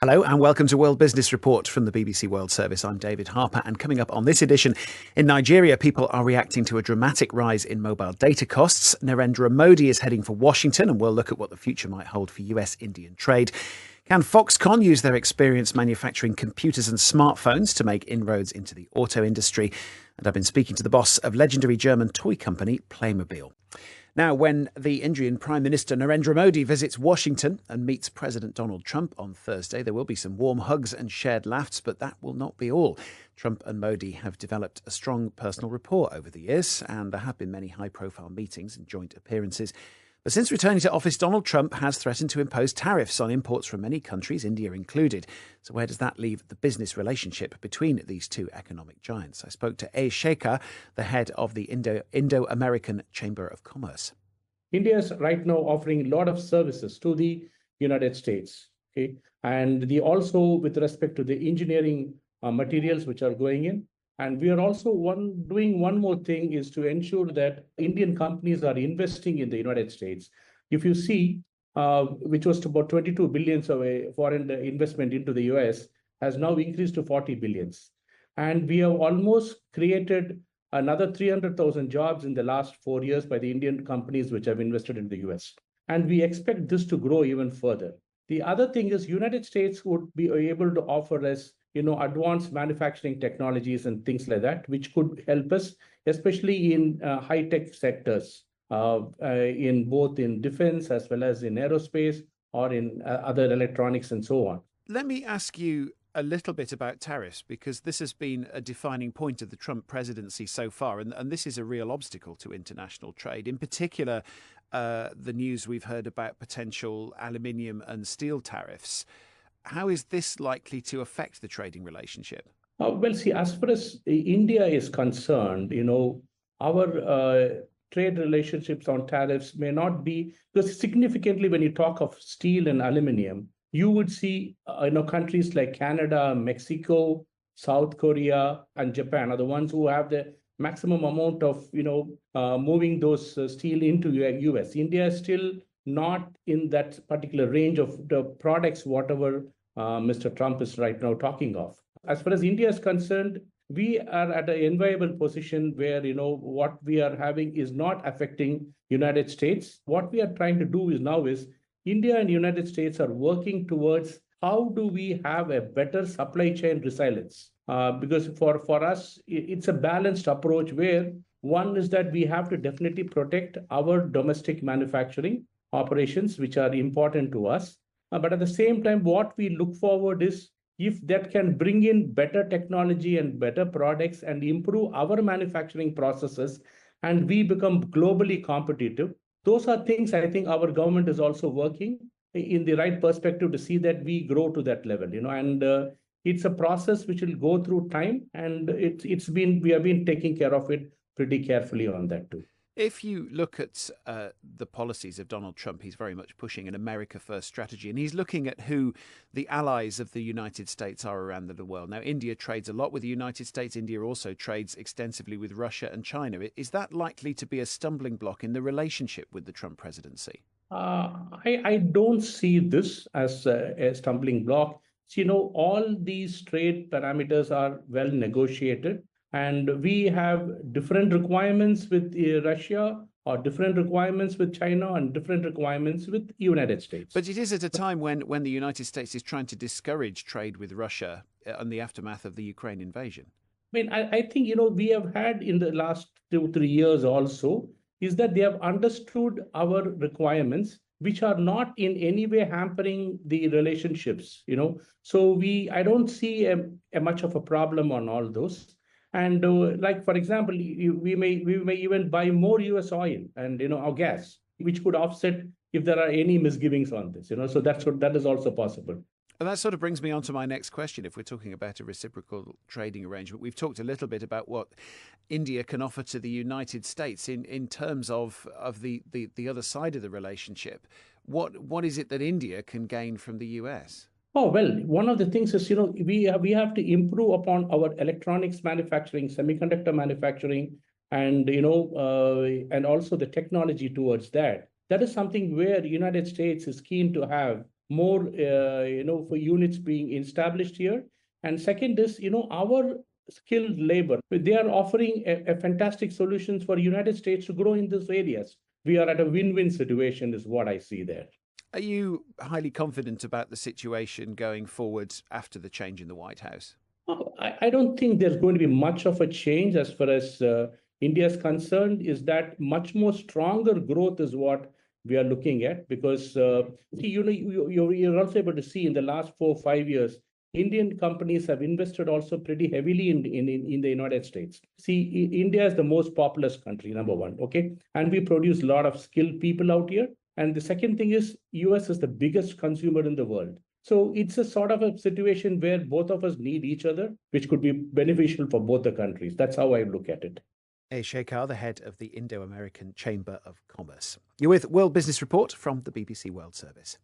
Hello and welcome to World Business Report from the BBC World Service. I'm David Harper, and coming up on this edition, in Nigeria, people are reacting to a dramatic rise in mobile data costs. Narendra Modi is heading for Washington, and we'll look at what the future might hold for US-Indian trade. Can Foxconn use their experience manufacturing computers and smartphones to make inroads into the auto industry? And I've been speaking to the boss of legendary German toy company Playmobil. Now, when the Indian Prime Minister Narendra Modi visits Washington and meets President Donald Trump on Thursday, there will be some warm hugs and shared laughs, but that will not be all. Trump and Modi have developed a strong personal rapport over the years, and there have been many high-profile meetings and joint appearances. But since returning to office, Donald Trump has threatened to impose tariffs on imports from many countries, India included. So where does that leave the business relationship between these two economic giants? I spoke to Sekhar, the head of the Indo-American Chamber of Commerce. India is right now offering a lot of services to the United States. Okay? And also with respect to the engineering materials which are going in. And we are also doing one more thing is to ensure that Indian companies are investing in the United States. If you see, which was about 22 billions of a foreign investment into the U.S. has now increased to 40 billions. And we have almost created another 300,000 jobs in the last 4 years by the Indian companies which have invested in the U.S. And we expect this to grow even further. The other thing is United States would be able to offer us advanced manufacturing technologies and things like that, which could help us, especially in high-tech sectors, in both in defense as well as in aerospace or in other electronics and so on. Let me ask you a little bit about tariffs, because this has been a defining point of the Trump presidency so far, and this is a real obstacle to international trade. In particular, the news we've heard about potential aluminium and steel tariffs. How is this likely to affect the trading relationship? Well, see, as far as India is concerned, our trade relationships on tariffs may not be, because significantly when you talk of steel and aluminium, you would see, countries like Canada, Mexico, South Korea, and Japan are the ones who have the maximum amount of, moving those steel into U.S. India is still not in that particular range of the products, whatever Mr. Trump is right now talking of. As far as India is concerned, we are at an enviable position where, what we are having is not affecting United States. What we are trying to do is India and United States are working towards how do we have a better supply chain resilience? Because for us, it's a balanced approach where one is that we have to definitely protect our domestic manufacturing operations, which are important to us. But at the same time, what we look forward is if that can bring in better technology and better products and improve our manufacturing processes, and we become globally competitive. Those are things I think our government is also working in the right perspective to see that we grow to that level, and it's a process which will go through time, and we have been taking care of it pretty carefully on that too. If you look at the policies of Donald Trump, he's very much pushing an America First strategy, and he's looking at who the allies of the United States are around the world. Now, India trades a lot with the United States. India also trades extensively with Russia and China. Is that likely to be a stumbling block in the relationship with the Trump presidency? I don't see this as a stumbling block. So, all these trade parameters are well negotiated. And we have different requirements with Russia, or different requirements with China, and different requirements with the United States. But it is at a time when the United States is trying to discourage trade with Russia in the aftermath of the Ukraine invasion. I mean, I think, we have had in the last 2-3 years also, is that they have understood our requirements, which are not in any way hampering the relationships, So I don't see a much of a problem on all those. And like, for example, we may even buy more U.S. oil and, or gas, which could offset if there are any misgivings on this, So that is also possible. And that sort of brings me on to my next question. If we're talking about a reciprocal trading arrangement, we've talked a little bit about what India can offer to the United States in terms of the other side of the relationship. What is it that India can gain from the U.S.? Oh, well, one of the things is, we have to improve upon our electronics manufacturing, semiconductor manufacturing, and, and also the technology towards that. That is something where the United States is keen to have more, for units being established here. And second is, our skilled labor, they are offering a fantastic solutions for United States to grow in these areas. We are at a win-win situation is what I see there. Are you highly confident about the situation going forward after the change in the White House? I don't think there's going to be much of a change as far as India is concerned. Is that much more stronger growth is what we are looking at, because see, you're also able to see in the last 4 or 5 years, Indian companies have invested also pretty heavily in the United States. See, India is the most populous country, number one, okay, and we produce a lot of skilled people out here. And the second thing is, US is the biggest consumer in the world. So it's a sort of a situation where both of us need each other, which could be beneficial for both the countries. That's how I look at it. Sekhar, the head of the Indo-American Chamber of Commerce. You're with World Business Report from the BBC World Service.